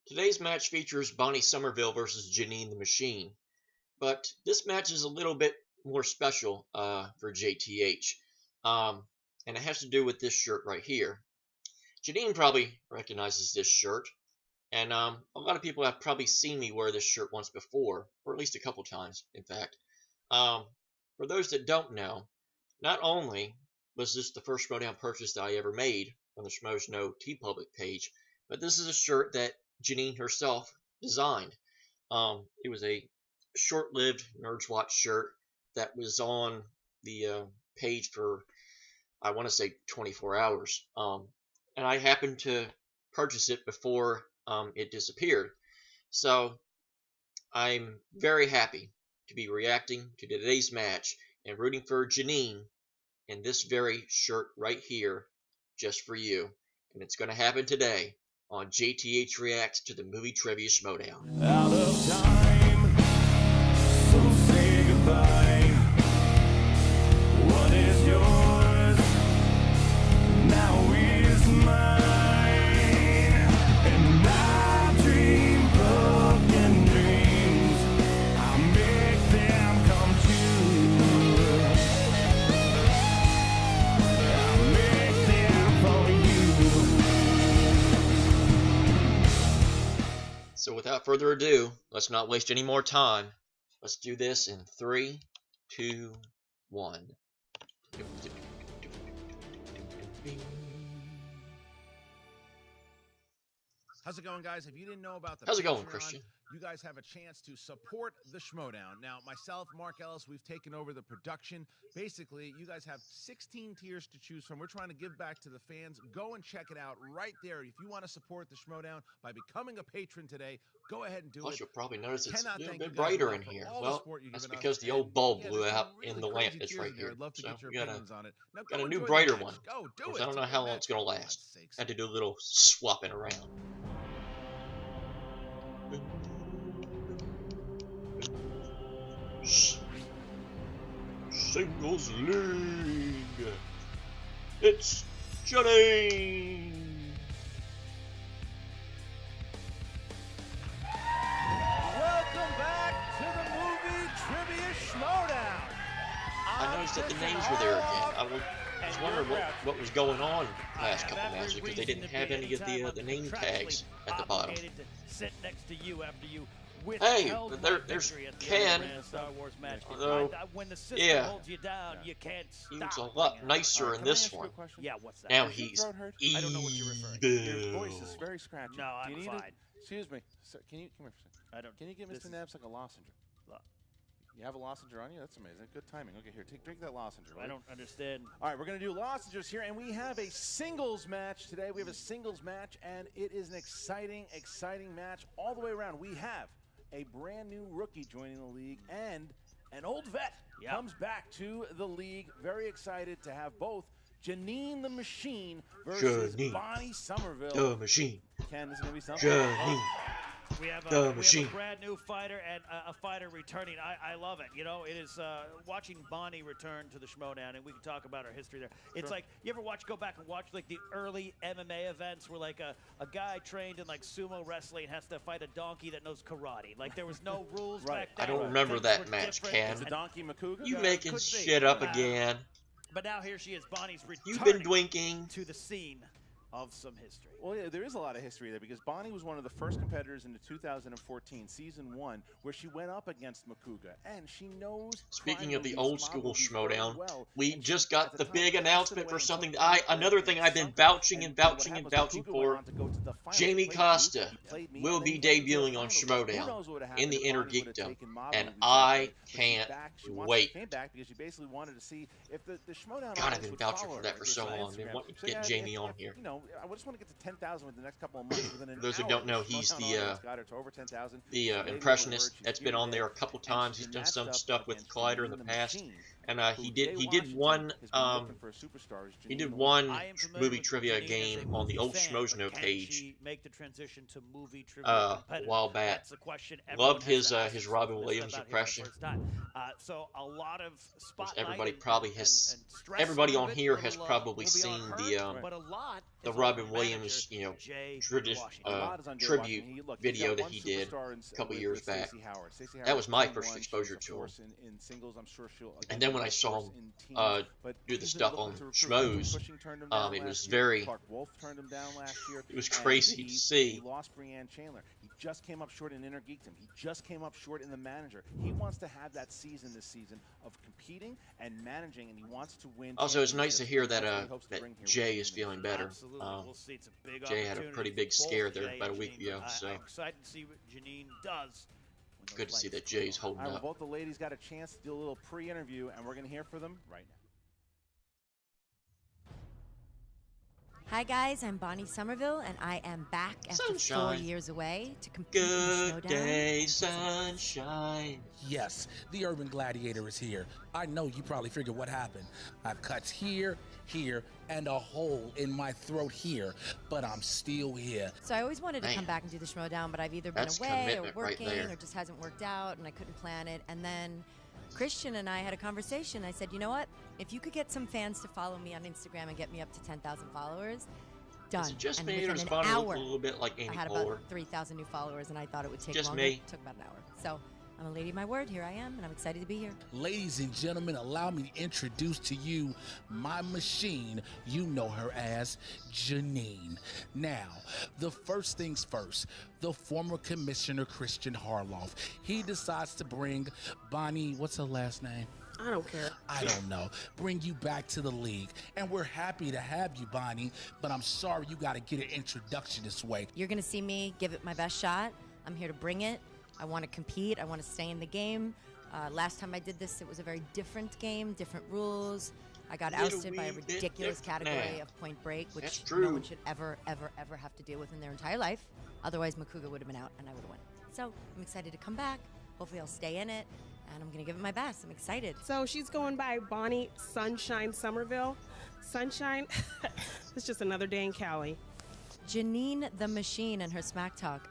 Today's match features Bonnie Somerville versus Jeannine the Machine, but this match is a little bit more special for JTH, and it has to do with this shirt right here. Jeannine probably recognizes this shirt, and a lot of people have probably seen me wear this shirt once before, or at least a couple times, in fact. For those that don't know, not only was this the first Schmoedown purchase that I ever made on the Schmoes Know TeePublic page, but this is a shirt that Jeannine herself designed. It was a short-lived Nerds Watch shirt that was on the page for, I want to say, 24 hours. And I happened to purchase it before it disappeared. So I'm very happy to be reacting to today's match and rooting for Jeannine in this very shirt right here just for you. And it's going to happen today on JTH Reacts to the Movie Trivia Schmoedown. Out of time, so say goodbye. What is yours now is mine, and I dream broken dreams. I make them come true. I make them for you. So without further ado, let's not waste any more time. Let's do this in 3, 2, 1. How's it going, guys? If you didn't know about the How's it going, Patreon, Christian? you guys have a chance to support the Schmoedown. Now, myself, Mark Ellis, we've taken over the production. Basically, you guys have 16 tiers to choose from. We're trying to give back to the fans. Go and check it out right there. If you want to support the Schmoedown by becoming a patron today, go ahead and do Plus, it. you'll probably notice it's Cannot a little thank you bit guys brighter enough in for here. all the Well, support you've that's given because us. the old And, bulb yeah, blew there's some out really in the lamp crazy that's tiers right in there. here. I'd love to So get your we got opinions on it. Now, got go a new enjoy the brighter match. one. Go, do Of course, it. I don't It's know a how good long it's going to match. last. For God's sakes. Had to do a little swapping around. Singles League. It's Jeannine. Welcome back to the Movie Trivia Schmoedown. I noticed that the names were there again. I was wondering what was going on last couple matches because they didn't have any of the name tags at the bottom. Hey, there's Ken. Although, yeah, he was a lot nicer in this one. Yeah, what's that? Now he's I don't know what you're referring to. Your voice is evil. very scratchy. No, Do you I'm need fine. it? Excuse me. So, can you come here for a second? I don't. Can you get this Mr. is- Nabbs like a lozenge? You have a lozenge on you? That's amazing. Good timing. Okay, here, drink that lozenge. I don't understand. All right, we're going to do lozenges here, and we have a singles match today. We have a singles match, and it is an exciting, exciting match all the way around. We have a brand new rookie joining the league, and an old vet comes back to the league. Very excited to have both Jeannine the Machine versus Jeannine Bonnie Somerville. the Machine. Ken, this is going to be something. Jeannine. We have The a Machine. brand new fighter and a fighter returning. I love it. You know, it is watching Bonnie return to the Schmoedown, and we can talk about her history there. It's like, you ever go back and watch like the early MMA events where like a guy trained in like sumo wrestling has to fight a donkey that knows karate. Like there was no rules back then. I don't remember Things that were match, different. Ken. Is the donkey Makuga? You Yeah, making could be. shit up again. But now here she is, Bonnie's returning You've been drinking. to the scene of some history. Well, yeah, there is a lot of history there because Bonnie was one of the first competitors in the 2014 season 1 where she went up against Makuga, and she knows. Speaking of the crime old school movies very Schmoedown, well, we and just she, got at the the time, big passed announcement away for in something. something Another thing I've been vouching and what vouching and happened vouching was Makuga went for. on to go to the finals. Jamie He played Costa Luke, he played me, will and be then he went to the debuting on finals. Who Schmoedown knows what would have in the happened if Bonnie would have Intergeekdom, taken mob and movies I that way. But she's can't back. She wait. came back because she basically wanted to see if the Schmoedown God, I've audience been would vouching follow for that her for like so this on long. I've been Instagram. wanting to So, get yeah, Jamie if, on here. You know, I just want to get to 10,000 within the next couple of months. Within an Those who hour, don't know, the he's Schmoedown the audience got her to over 10,000. the Lady impressionist Word, she's that's here been on today, there a couple and times. she's He's done matched some up stuff with against Collider in the Jeannine past, Machine, and who he Jay did one Washington has been looking for a superstar. Is he Jeannine did the one I am familiar movie with trivia Jeannine as a game on the movie old fan, Schmoes but Know can page she make the transition to movie trivia a competitor? while back. That's the question everyone Loved has to ask his themselves Robin when they Williams step out here for the impression. first time. So a lot of spotlight. Everybody and- probably and- has. and stress Everybody of on it here will, has will probably be on seen her, the but a lot the Robin Williams, Jay Washington. tribute video that he did a couple years back. That was my first exposure to him. And then when I saw him do the stuff on Schmoes, it was very, it was crazy to see. He lost Breanne Chandler. He just came up short in Intergeekdom. He just came up short in the manager. He wants to have that season this season of competing and managing, and he wants to win. Also, it's nice to hear that Jay is feeling better. We'll see. It's a big Jay had a pretty big scare there about a week ago, so I'm excited to see what Jeannine does. Good to see that Jay's holding All right, up. well, both the ladies got a chance to do a little pre-interview, and we're going to hear from them right now. Hi guys, I'm Bonnie Somerville, and I am back after 4 Sunshine. years away to compete in Good Schmoedown. day, sunshine. Yes, the Urban Gladiator is here. I know you probably figured what happened. I've cuts here, here, and a hole in my throat here, but I'm still here. So I always wanted to Man. come back and do the Schmoedown, but I've either been That's away or commitment right working there. or just hasn't worked out, and I couldn't plan it. And then Christian and I had a conversation. I said, you know what? If you could get some fans to follow me on Instagram and get me up to 10,000 followers, done. Is it just and me, or within does an Bonnie look hour, a little bit like I Amy had Poehler? about 3,000 new followers, and I thought it would take Just longer. me. It took about an hour. So I'm a lady of my word. Here I am, and I'm excited to be here. Ladies and gentlemen, allow me to introduce to you my machine. You know her as Jeannine. Now, the first things first, the former Commissioner Christian Harloff. He decides to bring Bonnie, what's her last name? I don't care. I don't know. Bring you back to the league. And we're happy to have you, Bonnie, but I'm sorry you got to get an introduction this way. You're going to see me give it my best shot. I'm here to bring it. I want to compete. I want to stay in the game. Last time I did this, it was a very different game, different rules. I got Little ousted by a wee bit ridiculous different category now. of Point Break, That's which true. no one should ever, ever, ever have to deal with in their entire life. Otherwise, Makuga would have been out and I would have won. So I'm excited to come back. Hopefully I'll stay in it, and I'm going to give it my best. I'm excited. So she's going by Bonnie Sunshine Somerville. Sunshine, it's just another day in Cali. Jeannine the Machine and her smack talk.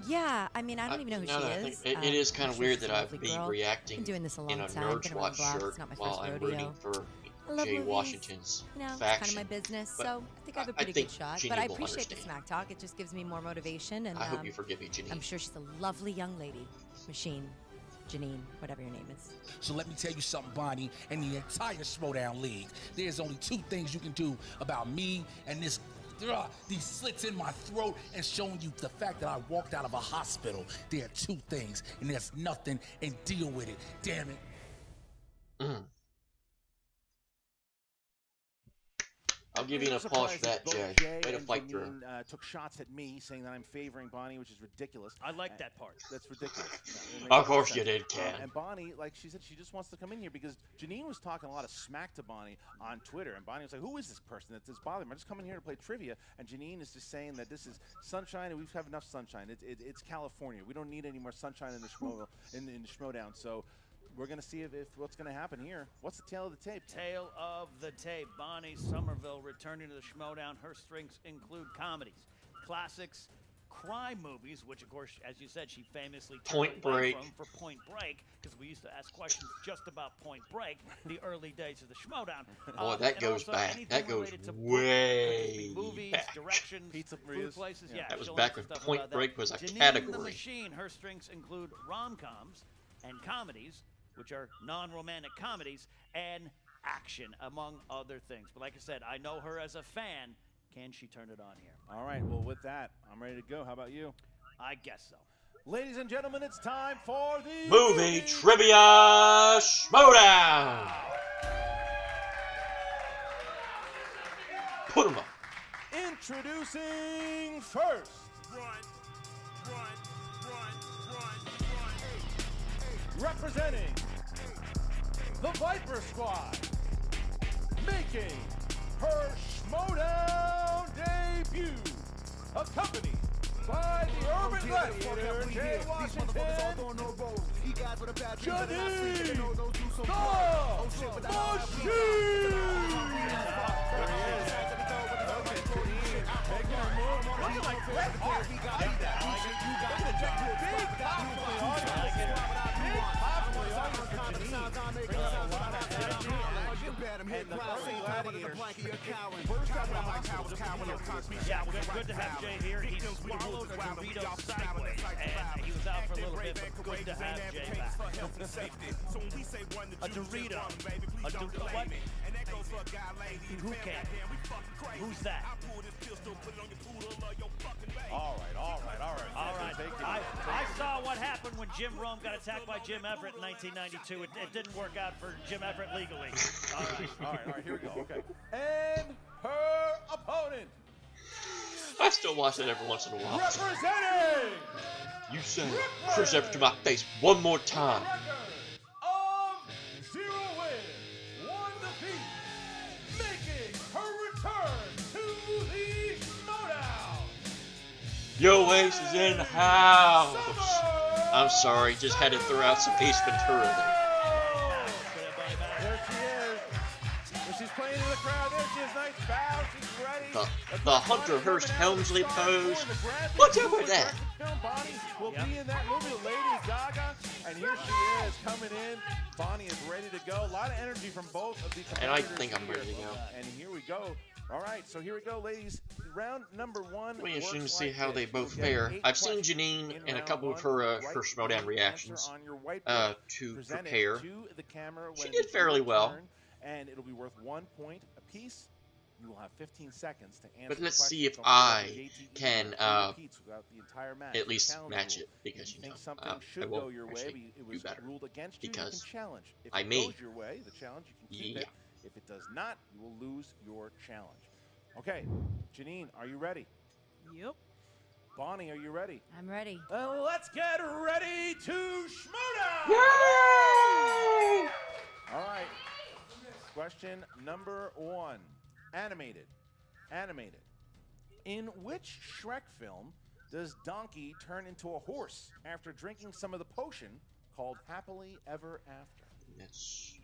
Yeah, I mean, I don't even know who now she that I is. think it is kind I'm of sure weird she's that a I've lovely been girl. reacting Been doing this a long in a time. Nerd Been around Squad the block. shirt It's not my while first I'm rodeo. rooting for I love Jay movies. Washington's You know, it's faction. kind of my business, But so I think I have a I pretty think good shot. Jeannine But I will appreciate the understand. smack talk. It just gives me more motivation, and I hope you forgive me, Jeannine. I'm sure she's a lovely young lady. Machine, Jeannine, whatever your name is. So let me tell you something, Bonnie, and the entire Schmoedown League. There's only two things you can do about me and these slits in my throat and showing you the fact that I walked out of a hospital. There are two things, and there's nothing, and deal with it. Damn it. I'll give you an applause for that, Jay. Way to fight through. Jeannine took shots at me, saying that I'm favoring Bonnie, which is ridiculous. I like that part. That's ridiculous. No, it makes Of no course sense. you did, Ken. And Bonnie, like she said, she just wants to come in here because Jeannine was talking a lot of smack to Bonnie on Twitter, and Bonnie was like, "Who is this person that's bothering me? I'm just coming here to play trivia." And Jeannine is just saying that this is sunshine, and we have enough sunshine. It's California. We don't need any more sunshine in the Schmoedown. So we're gonna see if what's gonna happen here. What's the tail of the tape? Tale of the tape. Bonnie Somerville returning to the Schmoedown. Her strengths include comedies, classics, crime movies, which, of course, as you said, she famously Point turned away Break. from for Point Break, because we used to ask questions just about Point Break, the early days of the Schmoedown. Boy, that And goes also back. anything That goes related to way movies, back. directions, Pizza food Maria's. places. Yeah. Yeah, That was she'll back answer when stuff Point about that. Break was a Jeannine the category. Machine. Her strengths include rom-coms and comedies, which are non-romantic comedies, and action, among other things. But like I said, I know her as a fan. Can she turn it on here? All right. Well, with that, I'm ready to go. How about you? I guess so. Ladies and gentlemen, it's time for the Movie Trivia Schmoedown. Put 'em up. Introducing first, representing the Viper Squad, making her Schmoedown debut, accompanied by the Urban Gladiator, Jay Washington, Jeannine, the First out of the hospital, just Yeah, good to have Jay here. He swallowed a Dorito sideways, and he was out for a little bit, but good to have Jay back. A Dorito. What? Who can? Who's that? All right. All right. I saw what happened when Jim Rome got attacked by Jim Everett in 1992. It didn't work out for Jim Everett legally. All All right, here we go. Okay. And her opponent, I still watch that every once in a while. representing You say Chris Everett to my face one more time. of 0 wins, 1 defeat, making her return to the Schmoedown. Yo, Ace is in the house. I'm sorry, just had to throw out some Ace Ventura there. There she is. When she's playing in the crowd, there she is. Nice bow. She's ready. The Hunter Hearst Helmsley pose. What's up with that? Bonnie will be in that movie, Lady Gaga. And here she is coming in. Bonnie is ready to go. A lot of energy from both of the competitors. And I think I'm ready to go. And here we go. All right, so here we go, ladies. Round number 1. It'll be interesting to works see like how this. they both You'll get fare. 8 I've seen questions Jeannine in and a round couple of 1. her Write Schmoedown answer reactions on your whiteboard. to Present it prepare. to the camera She when did it's fairly your well. turn, and it'll be worth 1 point apiece. You will have 15 seconds to answer. But the let's see questions. if Don't forget I the JTH can repeats throughout the entire match. at least Challenge match rule. it, because, If you think know, something I should will go your way, actually it do was better, ruled against you. You because can challenge. If I it may. goes your way, the challenge, you can keep Yeah. it. If it does not, you will lose your challenge. Okay, Jeannine, are you ready? Yep. Bonnie, are you ready? I'm ready. Let's get ready to Schmoedown! Yay! All right. Question number 1. Animated. In which Shrek film does Donkey turn into a horse after drinking some of the potion called Happily Ever After? That's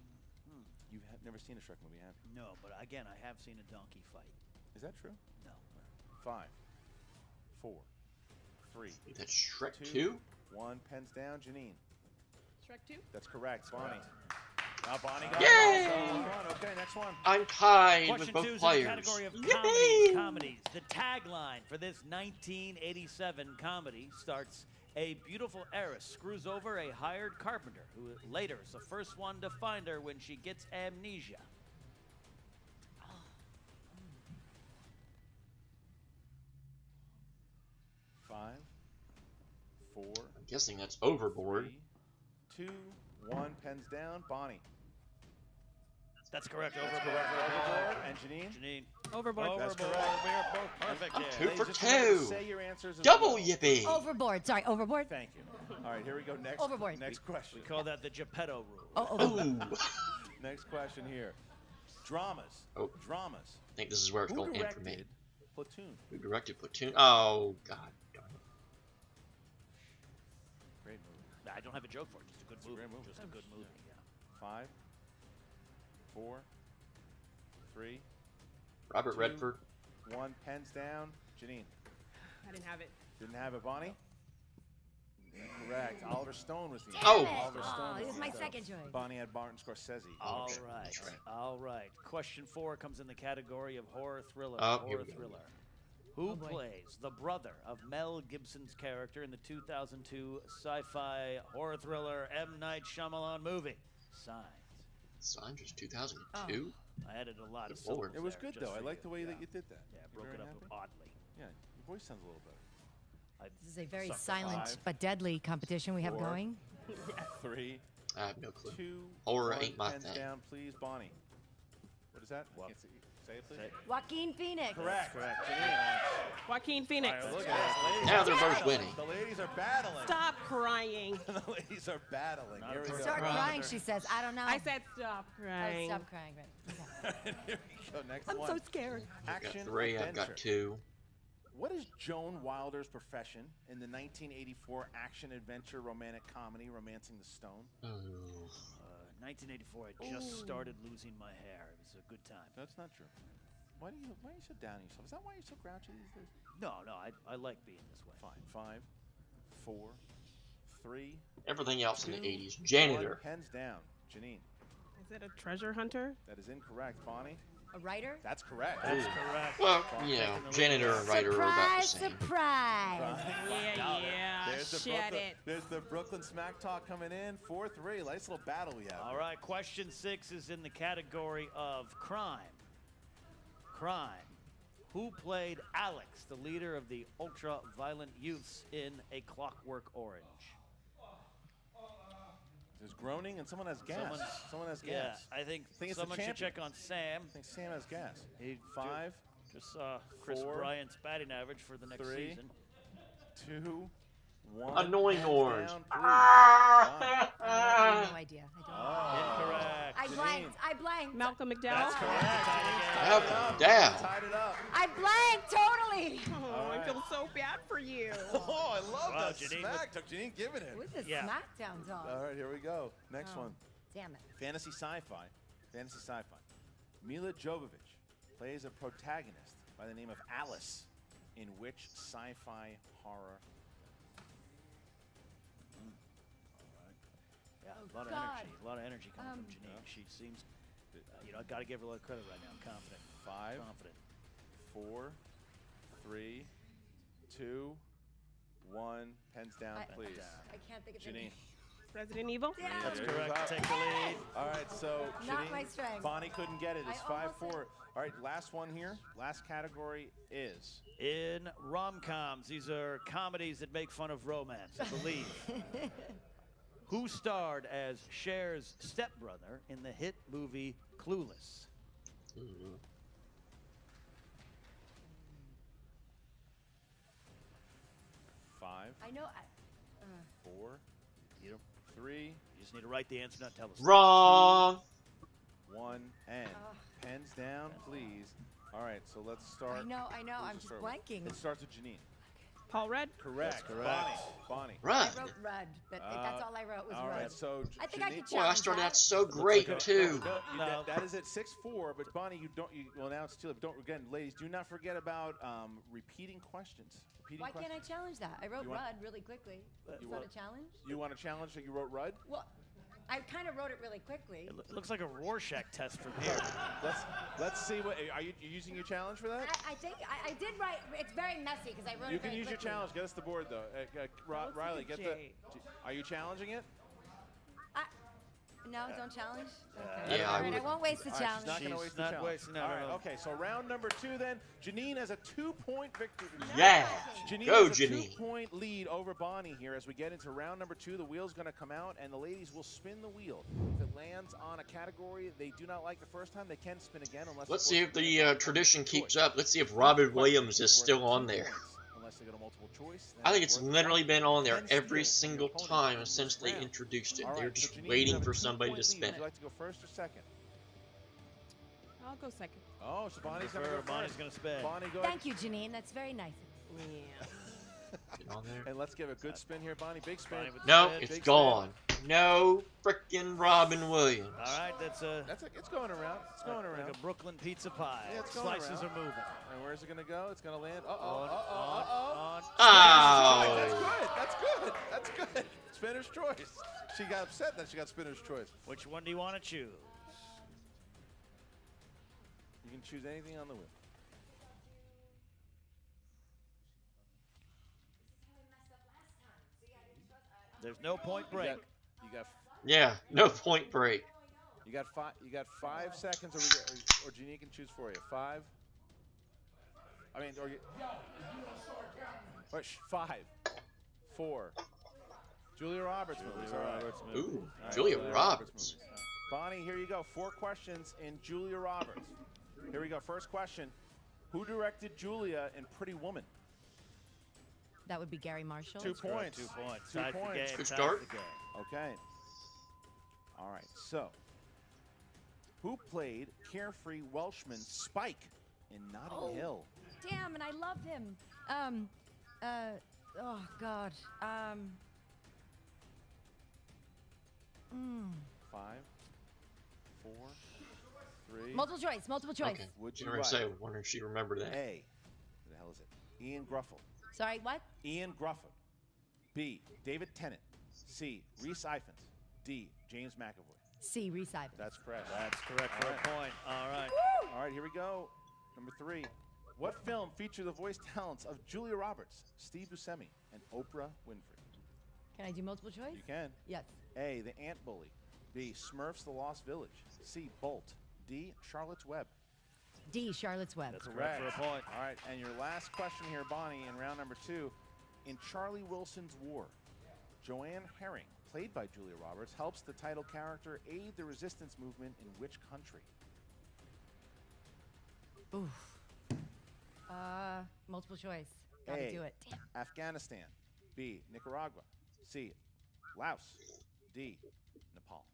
You have never seen a Shrek movie, have you? No, but again, I have seen a donkey fight. Is that true? No. 5, 4, 3, that's Shrek 2, 2. 1. Pens down. Jeannine. Shrek 2? That's correct. Bonnie. Now Bonnie got Yay! it. Also. Okay, next one. I'm tied with Question both 2 is in the players. category of Yippee! comedies. The tagline for this 1987 comedy starts: "A beautiful heiress screws over a hired carpenter who later is the first one to find her when she gets amnesia." 5, 4, I'm guessing that's Overboard. 3, 2, 1. Pens down. Bonnie. That's correct. That's Overboard. correct for Overboard. And Jeannine. Jeannine. Overboard. That's Overboard. correct. We are both perfect I'm there. 2 Ladies, for just remember to 2. say your answers as Double well. yippee. Overboard. Sorry, overboard. Thank you. All right, here we go. Next. Overboard. Next question. We call that the Geppetto rule. Oh. Ooh. Next question here. Dramas. Oh. Dramas. I think this is where it's Who going to end for me. directed Platoon? Who directed Platoon? Oh, God. darn it. Great movie. I don't have a joke for it. Just a good It's a movie. great movie. Just a good movie. Yeah. 5, 4, 3, Robert 2, Redford. 1. Pens down. Jeannine. I didn't have it. Didn't have it. Bonnie. Correct. Oliver Stone was the answer. Oh. Oliver Stone. It was my the second choice. Bonnie had Martin Scorsese. All Okay, right. that's right. All right. Question 4 comes in the category of horror thriller. Oh, here horror we go. thriller. Who Oh, boy. plays the brother of Mel Gibson's character in the 2002 sci-fi horror thriller M. Night Shyamalan movie, Signs? Signs 2002. I added a lot of Good lord. syllables It was there good, just though. I for like the way you. that you did that. Yeah, You broke very it up happy? oddly. Yeah, your voice sounds a little better. This is a very Something. silent 5, but deadly competition we have 4, going. 3, I have no clue. 2, Horror 1. ain't my Pens thing. down, please. Bonnie. What is that? What? Can't see. Say it, please. Say it. Joaquin Phoenix. Correct. Jeannine. Joaquin Phoenix. All right, look at this. Ladies Now are they're both battling. winning. The ladies are battling. Stop crying. The ladies are battling. Not Here we a go. Start Brother. crying, she says. I don't know. I said stop Oh, crying. stop crying. Right. Okay. Here we go. Next I'm one. so scared. I've got Action 3. I've adventure. got 2. What is Joan Wilder's profession in the 1984 action adventure romantic comedy Romancing the Stone? Oh. 1984. I just started losing my hair. It was a good time. That's not true. Why are you so down on yourself? Is that why you're so grouchy these days? No, I like being this way. Fine. 5, 4, 3, Everything else in the 2, 80s. Janitor. 1. Pens down. Jeannine. Is it a treasure hunter? That is incorrect. Bonnie. A writer? That's correct. That's correct. Well, you know, janitor and writer are about the same. Surprise! Yeah. There's the Shed Brooklyn, it. there's the Brooklyn Smack Talk coming in. 4-3. Nice little battle we have. All right, question 6 is in the category of crime. Crime. Who played Alex, the leader of the ultra-violent youths in A Clockwork Orange? There's groaning and someone has gas. Someone has Yeah, gas. I think it's the someone should champion. check on Sam. I think Sam has gas. He 5, just saw Chris 4, Bryant's batting average for the next 3. season. 2, 1. Annoying Hands orange. down, please. I have no idea. Incorrect. I blanked. I blanked. Malcolm McDowell. That's correct. How damn. Tied it up. I blanked totally. Oh, I feel so bad for you. Oh, I love Wow, that Jeannine smack. Jeannine giving it. Who's this Yeah. SmackDown dog? All right, here we go. Next Oh, one. Damn it. Fantasy sci-fi. Fantasy sci-fi. Mila Jovovich plays a protagonist by the name of Alice in which sci-fi horror? Yeah, Oh, a lot of God. energy. A lot of energy coming from Jeannine. Yeah. She seems, you know, I got to give her a lot of credit right now. I'm confident. 5, Confident. 4, 3, 2, 1. Pens down, please. I can't think of Jeannine. any. Resident Evil. Damn. That's There you correct. go. Take the lead. All right, so Not Jeannine, my strength. Bonnie couldn't get it. It's I almost 5-4. All right, last one here. Last category is In rom-coms, these are comedies that make fun of romance, I believe. Who starred as Cher's stepbrother in the hit movie Clueless? Ooh. 5, I know. 4, You don't, 3, you just need to write the answer, not tell us. Wrong. 1, and pens down, please. All right, so let's start. I know. Who's I'm the just start with? blanking. It starts with Jeannine. Paul Rudd. Correct. correct. Bonnie. Right. I wrote Rudd, but that's all I wrote was All Rudd. right, so I think I Jeannine- could Boy, I challenge started that. out so great like a- too. No. That is at 6-4, but Bonnie, you don't. Well, now it's too late. Don't again, ladies. Do not forget about repeating questions. Why can't I challenge that? I wrote You want- Rudd really quickly. Is you that want- a challenge? You want to challenge that you wrote Rudd? Well, I kind of wrote it really quickly. It looks like a Rorschach test from here. Let's see what. Are you using your challenge for that? I think I did write. It's very messy because I wrote You it can very use your quickly. challenge. Get us the board though. Riley, get the. Are you challenging it? No, don't challenge. Okay. Yeah, All I right, I would. won't waste the All right, challenge. she's not going to She's waste the not challenge. wasting it, All right, no. okay. So round number 2 then. Jeannine has a 2-point victory. Yeah. Jeannine Go, has a Jeannine. 2-point lead over Bonnie here as we get into round number 2. The wheel's going to come out, and the ladies will spin the wheel. If it lands on a category they do not like the first time, they can spin again. Unless Let's of see course, if they the get tradition multiple keeps choice. up. Let's see if Robin Williams is Worth still 2 on there. points, unless they go to multiple choice. I think it's Worth literally been on there 10 every steals from single your opponent time in this since they round. introduced it. All They're right, so just Jeannine, you waiting have a for somebody 2-point to lead. spin Would it. you like to go first or second? I'll go second. Oh, so Bonnie's going to go Bonnie's first. going to spin. Bonnie, go ahead. Thank you, Janine. That's very nice. Yeah. Get on there. And let's give a good spin here, Bonnie. Big spin. Bonnie with the No, spin. it's Big gone. No frickin' Robin Williams. All right, that's a It's going around. It's going around. like a Brooklyn pizza pie. Yeah, it's going Slices around. are moving. And where's it going to go? It's going to land. On. That's Oh. good. That's good. That's good. Spinner's choice. She got upset that she got spinner's choice. Which one do you want to choose? You can choose anything on the wheel. There's no point break. You Yeah, no point break. got 5 seconds, or Jeannine can choose for you. 5. I mean, or you. Or 5, 4. Julia Roberts movies. All right. Ooh, All right, Julia Roberts. movies. Bonnie, here you go. 4 questions in Julia Roberts. Here we go. First question. Who directed Julia in Pretty Woman? That would be Gary Marshall. 2 points. 2 points. 2 Tied the points. game. Good tied start. the game. Okay. All right. So, who played carefree Welshman Spike in Notting Hill? Damn, and I love him. Oh God. 5, 4, 3. Multiple choice. Multiple choice. Okay. Would you I write say, wonder if she remembered that. A? Who the hell is it? Ian Gruffle. Sorry, what? Ian Gruffle. B. David Tennant. C. Rhys Ifans. D. James McAvoy. C. Reese Ivins. That's correct. That's correct for a point. All right. All right, here we go. Number 3. What film featured the voice talents of Julia Roberts, Steve Buscemi, and Oprah Winfrey? Can I do multiple choice? You can. Yes. A. The Ant Bully. B. Smurfs: The Lost Village. C. Bolt. D. Charlotte's Web. D. Charlotte's Web. That's correct for a point. All right, and your last question here, Bonnie, in round number 2. In Charlie Wilson's War, Joanne Herring, played by Julia Roberts, helps the title character aid the resistance movement in which country? Oof. Multiple choice. Gotta A. do it. Damn. Afghanistan. B. Nicaragua. C. Laos. D. Nepal.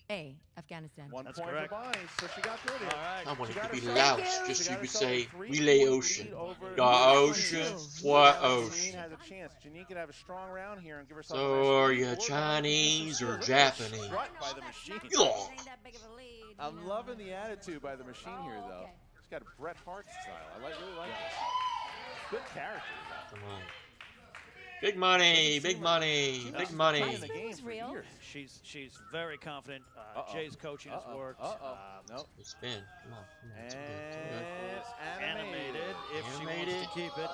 A. Afghanistan. 1 That's point correct. for Bonnie, so she got through it. All right. I want She it to got be herself- Laos, just she so got you could herself say a 3-point relay lead ocean. over The Jeannine. ocean. Two. What Jeannine ocean? has a chance. Jeannine could have a strong round here and give herself. So a nice are lead. you Or Bonnie could Chinese do or some skill. Look at that Japanese? strut by the machine. Yeah. Ain't that big of a lead, you I'm know. loving the attitude by the machine here, Oh, though. okay. She's got a Bret Hart style. I really like this. Good character. Come on. Big money, big money, She's big been money. playing the game Husband's for real. years. She's very confident. Jay's coaching has worked. Nope. Good spin. Come on. Come on. It's good. And It's Animated, if she wants Animated. to keep it.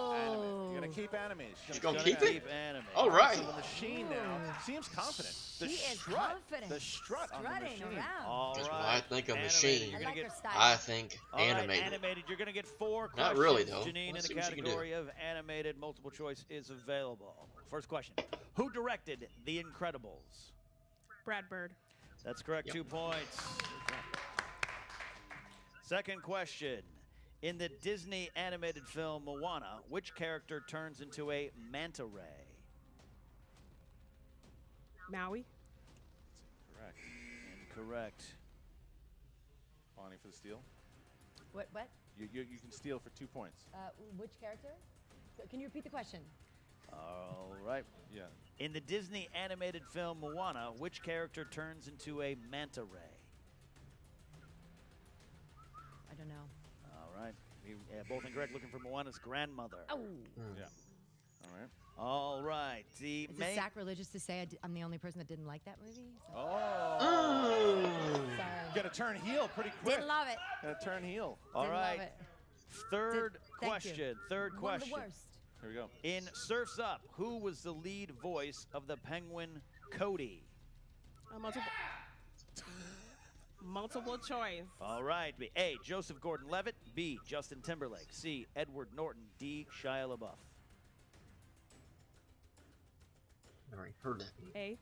animated. You're gonna keep animated. She's gonna keep it? animated. All right. So the machine now seems confident. The She is strut, confident. the strut on the Strutting machine. around. All Because right. when I think of Animated, machine, you're I gonna like get her style. I think All right, animated. animated. You're going to get 4 Not questions. really, though. Janine, Let's in see the what she can do. category of animated, multiple choice is available. First question. Who directed The Incredibles? Brad Bird. That's correct, Yep. 2 points. Second question. In the Disney animated film Moana, which character turns into a manta ray? Maui. Correct. Incorrect. Bonnie for the steal. What? You can steal for 2 points. Which character? Can you repeat the question? All right. Yeah. In the Disney animated film Moana, which character turns into a manta ray? I don't know. All right. Both incorrect. Looking for Moana's grandmother. Oh. Yeah. All right. All right. The Is it main. sacrilegious to say I'm the only person that didn't like that movie? So- Oh. Sorry. Got to turn heel pretty quick. Didn't love it. Got to turn heel. All Didn't right. love it. Third Thank you. question. Third One of question. the worst. Here we go. In Surf's Up, who was the lead voice of the penguin Cody? Multiple choice. All right. A. Joseph Gordon-Levitt. B. Justin Timberlake. C. Edward Norton. D. Shia LaBeouf. I already heard that. A.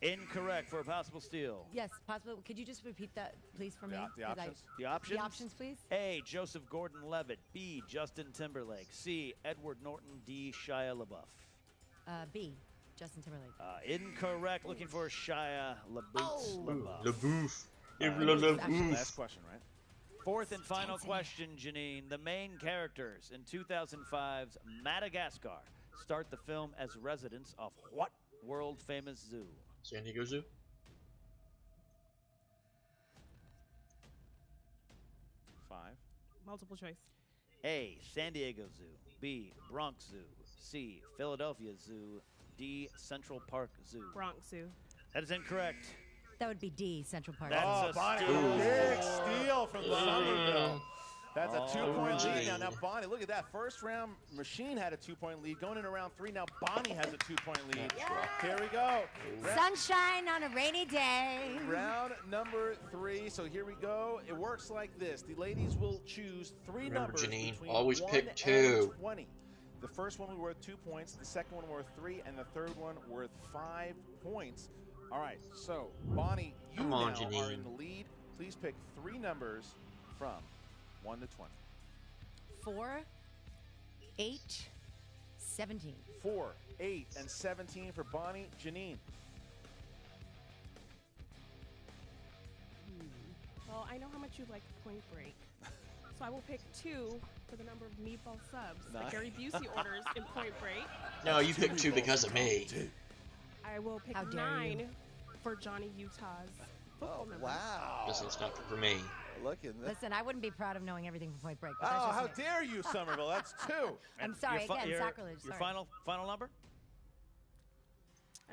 Incorrect for a possible steal. Yes, possible. Could you just repeat that, please, for me? The 'Cause options. The options? The options, please. A. Joseph Gordon-Levitt. B. Justin Timberlake. C. Edward Norton. D. Shia LaBeouf. B. Justin Timberlake. Incorrect. Looking for Shia LaBeouf. Oh. LaBeouf. Last question, right? Fourth and final Dancing. question, Janine. The main characters in 2005's Madagascar start the film as residents of what world-famous zoo? San Diego Zoo? 5. Multiple choice. A. San Diego Zoo. B. Bronx Zoo. C. Philadelphia Zoo. D. Central Park Zoo. Bronx Zoo. That is incorrect. That would be D. Central Park. That's Oh, a Bonnie, steal. big steal from Somerville. That's a 2-point lead now. Gee. Now, Bonnie, look at that. First round, Machine had a 2-point lead. Going into round 3, now Bonnie has a 2-point lead. Here we go. Sunshine on a rainy day. Round number 3. So here we go. It works like this. The ladies will choose 3 Remember, numbers Jeannine, between always 1 pick and 2. 20. The first one will be worth 2 points. The second one worth 3, and the third one worth 5 points. All right. So Bonnie, you Come on, now are Jeannine. in the lead. Please pick 3 numbers from 1 to 20. 4, 8, 17. 4, 8, and 17 for Bonnie. Jeannine. Well, I know how much you like Point Break. So I will pick 2 for the number of meatball subs that Nice. Gary Busey orders in Point Break. No, you picked 2 because of me. I will pick How dare 9 you. for Johnny Utah's football number. Wow. Guess it's not for me. Look at that. Listen, I wouldn't be proud of knowing everything from Point Break. But that's Oh, just how me. dare you, Somerville. That's 2. I'm sorry, Your fi- again, your- sacrilege. Your sorry. final number?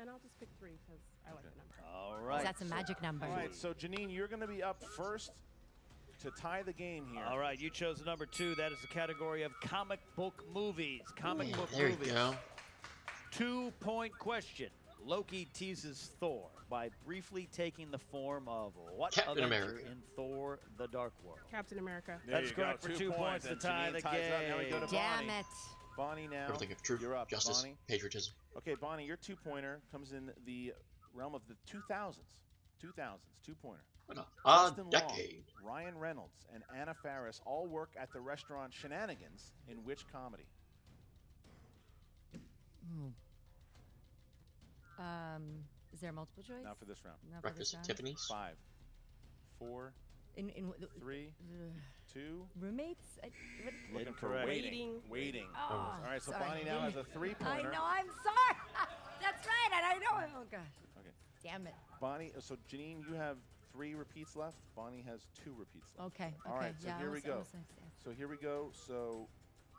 And I'll just pick 3 because I like the number. All right. That's a magic number. All right, so Jeannine, you're going to be up first to tie the game here. All right, you chose the number 2. That is the category of comic book movies. Comic book There movies. you go. 2-point question. Loki teases Thor by briefly taking the form of what Captain Avenger America. in Thor: The Dark World? Captain America. There That's you go, correct for 2 2 points to and tie Jeannine the ties up. Now we go to game. Damn Bonnie. it. Bonnie now. Everything of truth, You're up, justice, Bonnie. patriotism. Okay, Bonnie, your 2-pointer comes in the realm of the 2000s. 2-pointer. What a Justin odd decade. Long, Ryan Reynolds, and Anna Faris all work at the restaurant Shenanigans in which comedy? Is there a multiple choice? Not for this round. Not for Breakfast this at round? Tiffany's. 5, 4, In 3, 2. roommates? Looking for Incorrect. waiting. Waiting. Oh, All right, so sorry. Bonnie now has a I 3-pointer. know. I'm sorry. That's right. And I know. Oh gosh. Okay. Damn it. Bonnie, so Jeannine, you have 3 repeats left. Bonnie has 2 repeats left. Okay. All okay. right, so yeah, here we almost- go. almost like that. So here we go. So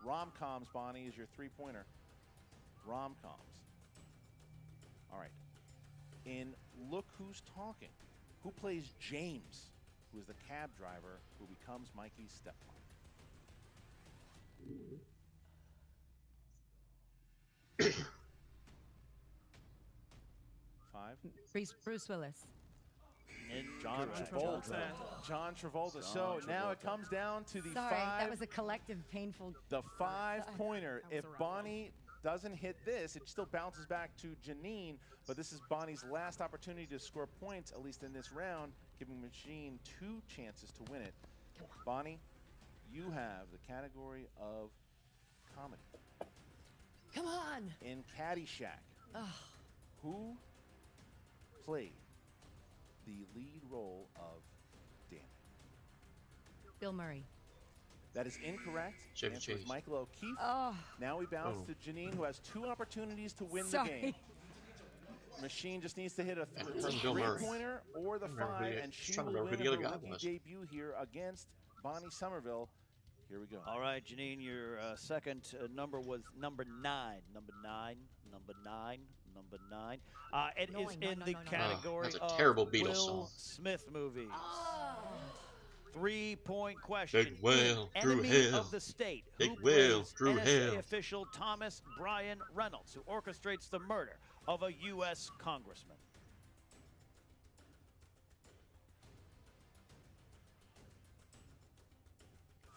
rom-coms, Bonnie, is your 3-pointer. Rom-coms. All right. In Look Who's Talking, who plays James, who is the cab driver who becomes Mikey's stepmom? Five. Bruce Willis. John Incorrect. Travolta. John Travolta. So now it comes down to the Sorry, five. that was a collective painful. The 5-pointer. That was If the wrong Bonnie doesn't hit this, it still bounces back to Jeannine, but this is Bonnie's last opportunity to score points, at least in this round, giving Machine 2 chances to win it. Bonnie, you have the category of comedy. Come on. In Caddyshack, who played the lead role of Danny? Bill Murray. That is incorrect. Chevy Answer is Chase. Michael O'Keefe. Oh, Now we bounce Oh. to Jeannine, who has 2 opportunities to win the sorry. game. Machine just needs to hit her Bill Murray. 3-pointer or the Remember 5, who- and she trying to will remember win who the her other guy rookie was. debut here against Bonnie Somerville. Here we go. All right, Jeannine, your second number was number 9. Number 9. Number 9. Number 9. It No, is no, in no, the no, no. category that's a of terrible Beatles Will song. Smith movies. Oh. 3-point question. Big Will In through Enemy hell. of the State. Big Who Will plays through NSA hell. official Thomas Bryan Reynolds, who orchestrates the murder of a U.S. congressman?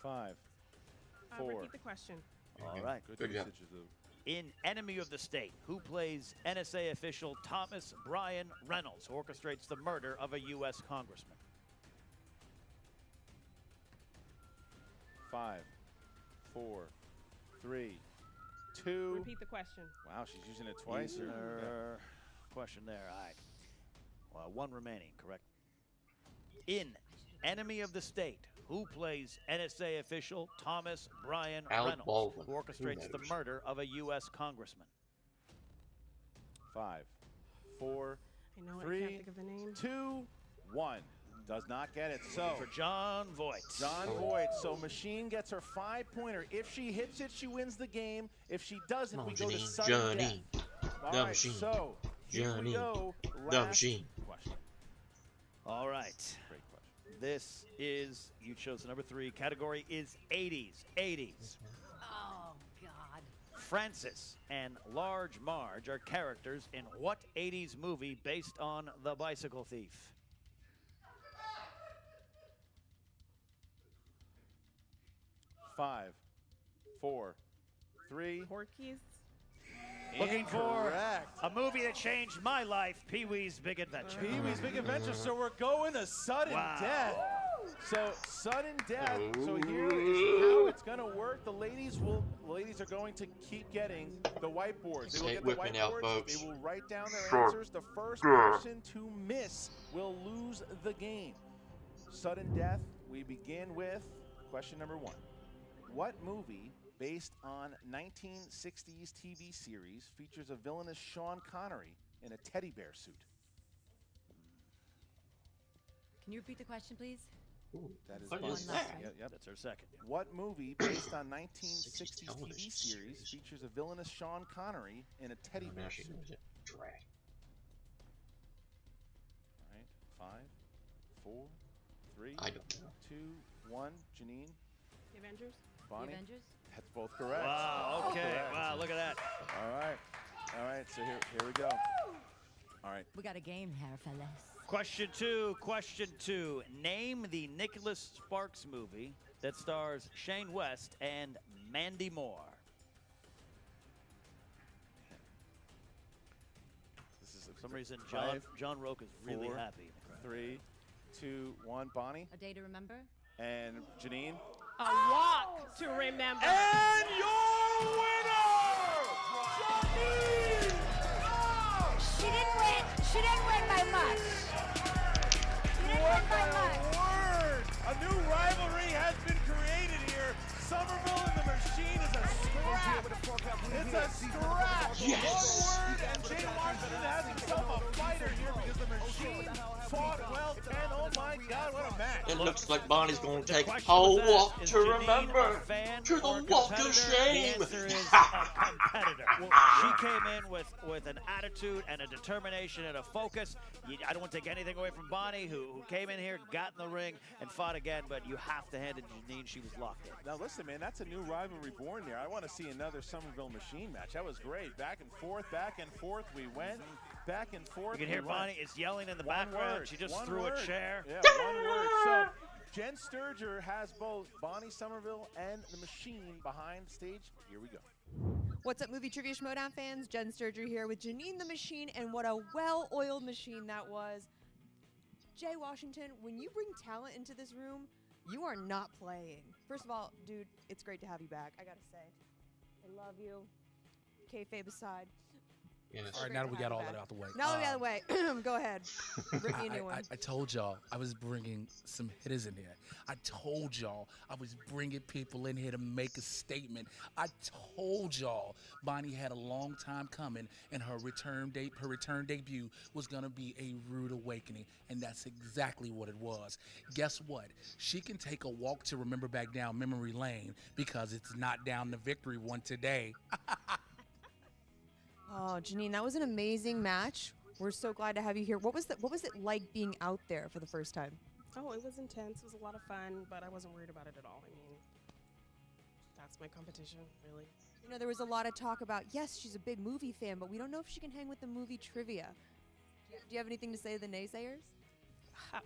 Five, 4. Repeat the question. All right. Good Good job. usage of the. In Enemy of the State, who plays NSA official Thomas Bryan Reynolds, who orchestrates the murder of a U.S. congressman? 5, 4, 3, 2. Repeat the question. Wow, she's using it twice. Or, Listener question there. All right. Well, 1 remaining, correct? In Enemy of the State, who plays NSA official Thomas Bryan Alec Reynolds, Baldwin. who orchestrates the knows? murder of a U.S. congressman? 5, 4, I know it. I 3, can't think of the name. 2, 1. Does not get it. So For John Voight. John Voight. So Machine gets her 5-pointer. If she hits it, she wins the game. If she doesn't, Come on, we go to Jeannine. sudden death. Jeannine. All The right, Machine. so here we Jeannine. go. The Last Machine. question. All right. Great question. This is, you chose the number 3. Category is 80s. 80s. Oh God. Francis and Large Marge are characters in what 80s movie based on The Bicycle Thief? 5, 4, 3. Porky's. Looking for Incorrect. a movie that changed my life, Pee-wee's Big Adventure. Pee-wee's Big Adventure. So we're going to sudden Wow. death. So sudden death. So here Oh. is how it's going to work. The ladies are going to keep getting the whiteboards. They will Say get the whipping out, whiteboards. folks. They will write down their answers. The first person to miss will lose the game. Sudden death. We begin with question number 1. What movie based on 1960s TV series features a villainous Sean Connery in a teddy bear suit? Can you repeat the question, please? That is What Bonnie's- is that? Yep. That's our second. What movie based on 1960s TV television series series. features a villainous Sean Connery in a teddy bear Now she suit? knows it. Drag. 5, 4, 3, I don't know. 2, 1. Jeannine, The Avengers? Bonnie. Avengers? That's both correct. Wow, okay. Correct. Wow, look at that. All right. All right, so here we go. All right. We got a game here, fellas. Question two. Name the Nicholas Sparks movie that stars Shane West and Mandy Moore. This is For some reason, 5, John Roque is really 4, happy. 3, 2, 1. Bonnie A Day to Remember? and Jeannine. A Walk to Remember. And your winner, Jeannine! She didn't win. She didn't win by much. She didn't win by much. Word! A new rivalry has been created here. Somerville and the Machine is a scrap. It's a scrap. Yes! One word, and Jay Washington has himself a fighter here because the Machine fought well 10. Oh my God, what a match! It looks like Bonnie's going to take Question a was asked, walk is to Jeannine remember, a fan to or a the walk of competitor? shame. The answer is a competitor. She came in with an attitude and a determination and a focus. I don't want to take anything away from Bonnie, who came in here, got in the ring, and fought again, but you have to hand it to Jeannine. She was locked in. Now listen, man, that's a new rivalry born there. I want to see another Somerville Machine match. That was great. Back and forth we went. Back and forth. You can hear we went. Bonnie is yelling in the One background. word, She just one threw word. a chair. Yeah, one word. So Jen Sturger has both Bonnie Somerville and the Machine behind the stage. Here we go. What's up, movie trivia Schmoedown fans? Jen Sturger here with Jeannine the Machine, and what a well-oiled machine that was. Jay Washington, when you bring talent into this room, you are not playing. First of all, dude, it's great to have you back. I gotta say, I love you. Kayfabe aside. Yes. All right, now that we got all that out the way. Now that we got out of the way, go ahead. Bring me a new one. I told y'all I was bringing some hitters in here. I told y'all I was bringing people in here to make a statement. I told y'all Bonnie had a long time coming, and her return debut was gonna be a rude awakening, and that's exactly what it was. Guess what? She can take a walk to remember back down memory lane because it's not down the victory one today. Oh, Jeannine, that was an amazing match. We're so glad to have you here. What was it like being out there for the first time? Oh, it was intense. It was a lot of fun, but I wasn't worried about it at all. I mean, that's my competition, really. You know, there was a lot of talk about, yes, she's a big movie fan, but we don't know if she can hang with the movie trivia. Do you have anything to say to the naysayers?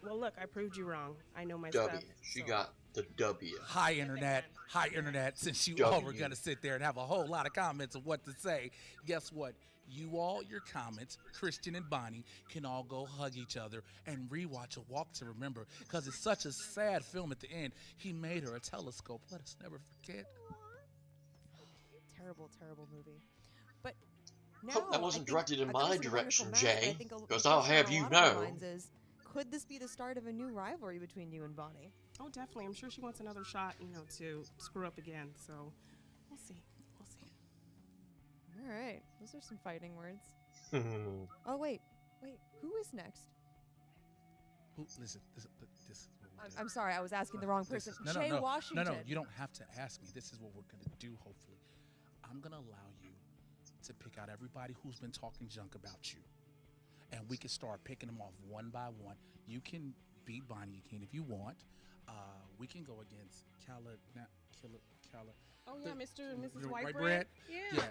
Well, look, I proved you wrong. I know my W. stuff. She so- got the W. Hi, Internet. Hi, Internet. Since you all were going to sit there and have a whole lot of comments of what to say, guess what? You all, your comments, Christian and Bonnie, can all go hug each other and rewatch A Walk to Remember because it's such a sad film at the end. He made her a telescope. Let us never forget. Terrible, terrible movie. But now, Hope that wasn't directed in I thought it my was a direction, wonderful match, and I Jay, think a- because the I'll question have on a you lot of our know. minds is, could this be the start of a new rivalry between you and Bonnie? Oh, definitely. I'm sure she wants another shot, to screw up again. So we'll see. We'll see. All right, those are some fighting words. Oh wait, who is next? Listen, this is what we're doing. I'm sorry, I was asking the wrong person. Jay Washington. No, you don't have to ask me. This is what we're going to do, hopefully. I'm going to allow you to pick out everybody who's been talking junk about you. And we can start picking them off one by one. You can beat Bonnie again if you want. We can go against Killa. Oh, yeah, Mr. and Mrs. the White White Bread? Bread? Yeah.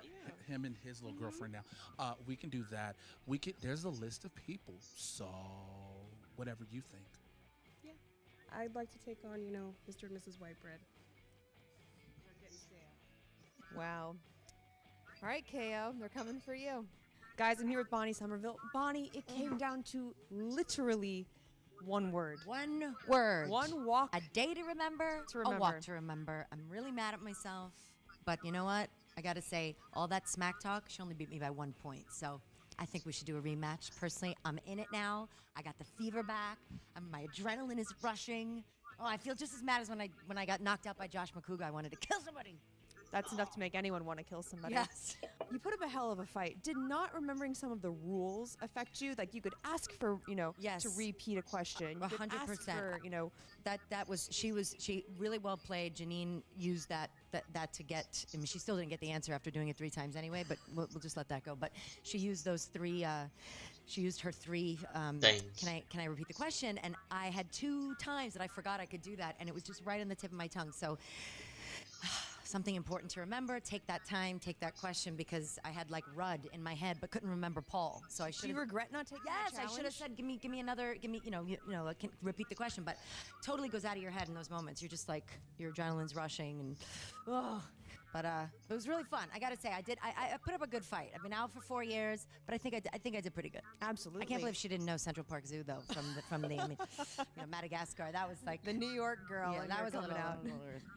Him and his little girlfriend now. We can do that. There's a list of people, so whatever you think. Yeah. I'd like to take on, Mr. and Mrs. White Bread. Wow. All right, KO, they're coming for you. Guys, I'm here with Bonnie Somerville. Bonnie, it came down to literally one word. One word. One walk. A day to remember. To A remember. walk to remember. I'm really mad at myself. But you know what? I got to say, all that smack talk, she only beat me by 1 point. So I think we should do a rematch. Personally, I'm in it now. I got the fever back. My adrenaline is rushing. Oh, I feel just as mad as when I got knocked out by Josh McCouga. I wanted to kill somebody. That's enough to make anyone want to kill somebody. Yes. You put up a hell of a fight. Did not remembering some of the rules affect you? Like you could ask for, Yes. to repeat a question. You could ask 100%. for, She really well played. Jeannine used that that to get. I mean, she still didn't get the answer after doing it 3 times anyway. But we'll just let that go. But she used those 3. She used her 3. Things. Can I repeat the question? And I had 2 times that I forgot I could do that, and it was just right on the tip of my tongue. So. Something important to remember. Take that time. Take that question, because I had like Rudd in my head, but couldn't remember Paul. So I should. Do you regret not taking that Yes, I should have challenge? said, give me another. Give me, I can repeat the question, but totally goes out of your head in those moments. You're just like your adrenaline's rushing, and but it was really fun. I gotta say, I put up a good fight. I've been out for 4 years, but I think I did pretty good. Absolutely. I can't believe she didn't know Central Park Zoo though from the Madagascar. That was like The New York girl. yeah, and that you're was a coming little, out.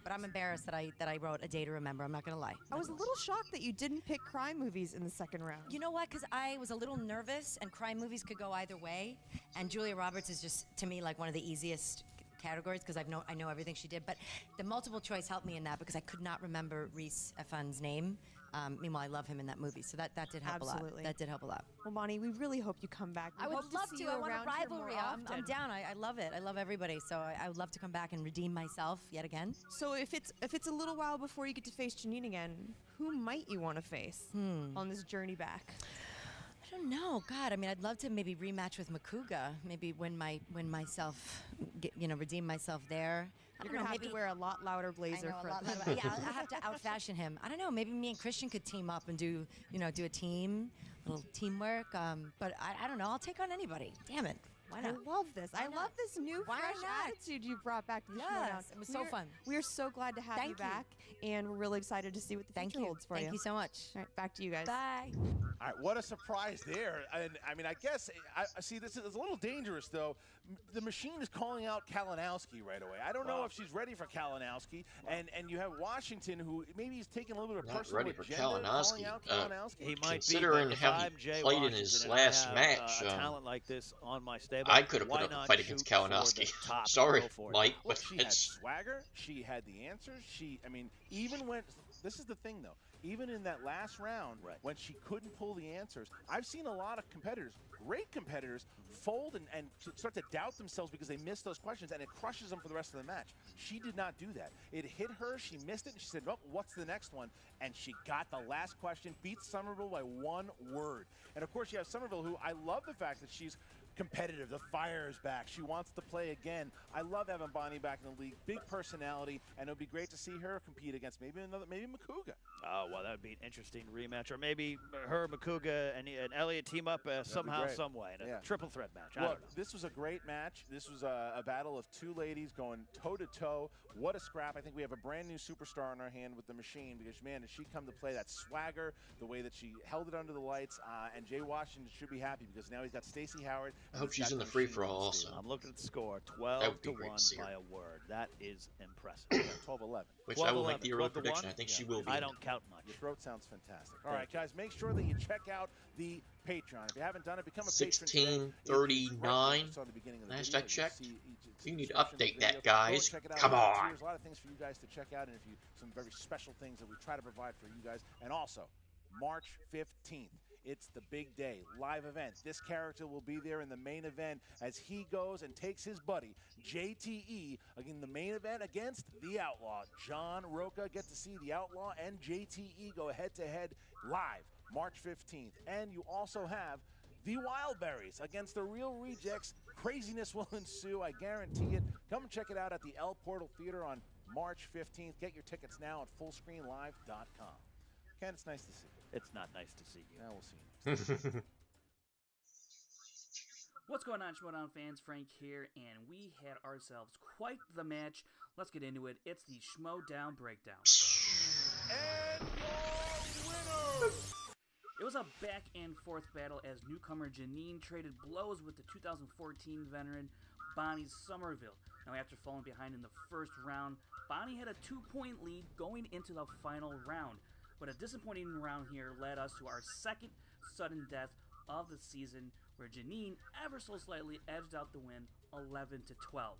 but I'm embarrassed that I wrote A Day to Remember. I'm not gonna lie. I was a little shocked that you didn't pick crime movies in the second round. You know what? Because I was a little nervous, and crime movies could go either way. And Julia Roberts is just, to me, like one of the easiest categories, because I know everything she did. But the multiple choice helped me in that, because I could not remember Reese Effon's name. Meanwhile, I love him in that movie, so that did help a lot. Absolutely. That did help a lot. Well, Bonnie, we really hope you come back. We I would hope love see to. you I want a around here more rivalry. I'm often. down. I love it. I love everybody. So I would love to come back and redeem myself yet again. So if it's a little while before you get to face Jeannine again, who might you want to face on this journey back? I don't know. God, I mean, I'd love to maybe rematch with Makuga. Maybe redeem myself there. You're gonna have to wear a lot louder blazer I for know, yeah, I have to outfashion him. I don't know. Maybe me and Christian could team up and do a team, little teamwork. But I don't know. I'll take on anybody. Damn it. Why not? I love this. Why I not? love this new Why fresh not? attitude you brought back to the Schmoedown. Yes, it was so fun. We are so glad to have you Thank you. back, and we're really excited to see what the Thank future you. holds for Thank you so much. All right, back to you guys. Bye. All right, what a surprise there. And I mean, I guess, I see this is a little dangerous, though. The machine is calling out Kalinowski right away. I don't know if she's ready for Kalinowski. And you have Washington, who maybe he's taking a little bit of Not personal ready for agenda, Kalinowski. calling out Kalinowski. He might Considering be, but how if he I'm Jay played in Washington his and last I have, match, a talent like this on my stable, I could have why put up a not fight against shoot for the Kalinowski. top and Sorry, go for it? Mike, Look, but she had it's swagger. She had the answers. Even when, this is the thing, though. Even in that last round, when she couldn't pull the answers, I've seen a lot of competitors, great competitors, fold and start to doubt themselves because they missed those questions, and it crushes them for the rest of the match. She did not do that. It hit her, she missed it, and she said, "Oh, what's the next one?" And she got the last question, beat Somerville by 1 word. And of course, you have Somerville, who I love the fact that she's competitive. The fire is back. She wants to play again. I love having Bonnie back in the league. Big personality, and it would be great to see her compete against maybe Makuga. Oh, well, that would be an interesting rematch. Or maybe her, Makuga, and Elliott team up somehow, great. some way in a triple threat match. I Look, don't know. this was a great match. This was a battle of 2 ladies going toe-to-toe. What a scrap. I think we have a brand new superstar in our hand with the machine, because, man, did she come to play that swagger, the way that she held it under the lights, and Jay Washington should be happy because now he's got Stacey Howard. I hope she's in the free-for-all also. I'm looking at the score, That would be 12-1 great to see her. by a word. That is impressive. 12-11. Which I will make 12-11, the early 12-1? prediction. I think she will be. I don't count much. Your throat sounds fantastic. All right, guys, make sure that you check out the Patreon. If you haven't done it, become a patron today. 16:39. It's on the beginning of the Last video. I checked. See each You need to subscription update video. that, guys. Go check it out. Come on. There's a lot of things for you guys to check out, and some very special things that we try to provide for you guys. And also, March 15th. It's the big day, live event. This character will be there in the main event as he goes and takes his buddy, JTE, in the main event against the Outlaw. John Roca, get to see the Outlaw and JTE go head-to-head live March 15th. And you also have the Wildberries against the Real Rejects. Craziness will ensue, I guarantee it. Come and check it out at the El Portal Theater on March 15th. Get your tickets now at fullscreenlive.com. Ken, it's nice to see you. It's not nice to see you. Now we'll see you next time. What's going on, Schmoedown fans? Frank here, and we had ourselves quite the match. Let's get into it. It's the Schmoedown Breakdown. And your winner! It was a back and forth battle as newcomer Jeannine traded blows with the 2014 veteran Bonnie Somerville. Now, after falling behind in the first round, Bonnie had a 2-point lead going into the final round. But a disappointing round here led us to our second sudden death of the season, where Jeannine ever so slightly edged out the win 11-12.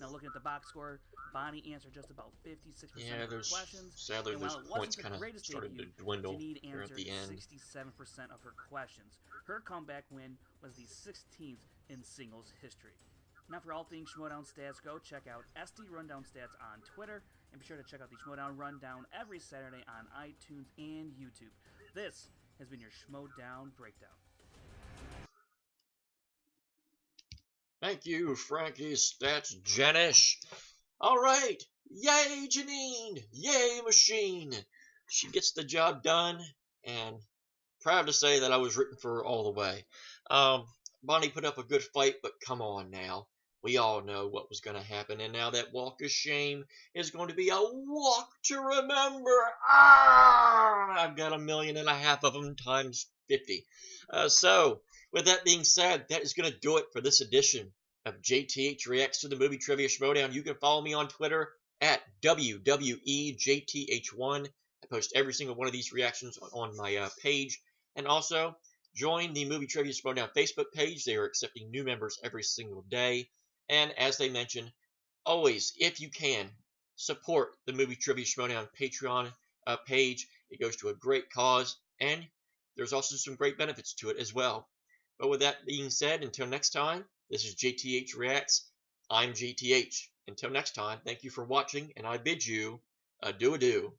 Now, looking at the box score, Bonnie answered just about 56% of her questions. Sadly, and those while it points wasn't kind the of greatest started debut, to dwindle Jeannine here at answered the end. 67% of her questions. Her comeback win was the 16th in singles history. Now, for all things Schmoedown stats, go check out SD Rundown Stats on Twitter And be sure to check out the Schmoedown Rundown every Saturday on iTunes and YouTube. This has been your Schmoedown Breakdown. Thank you, Frankie Stats Janish. All right. Yay, Jeannine. Yay, Machine. She gets the job done, and proud to say that I was rooting for her all the way. Bonnie put up a good fight, but come on now. We all know what was going to happen, and now that walk of shame is going to be a walk to remember. I've got 1.5 million of them times 50. So, with that being said, that is going to do it for this edition of JTH Reacts to the Movie Trivia Schmoedown. You can follow me on Twitter at WWEJTH1. I post every single one of these reactions on my page. And also, join the Movie Trivia Schmoedown Facebook page. They are accepting new members every single day. And as they mentioned, always, if you can, support the Movie Trivia Schmoedown Patreon page. It goes to a great cause, and there's also some great benefits to it as well. But with that being said, until next time, this is JTH Reacts. I'm JTH. Until next time, thank you for watching, and I bid you adieu.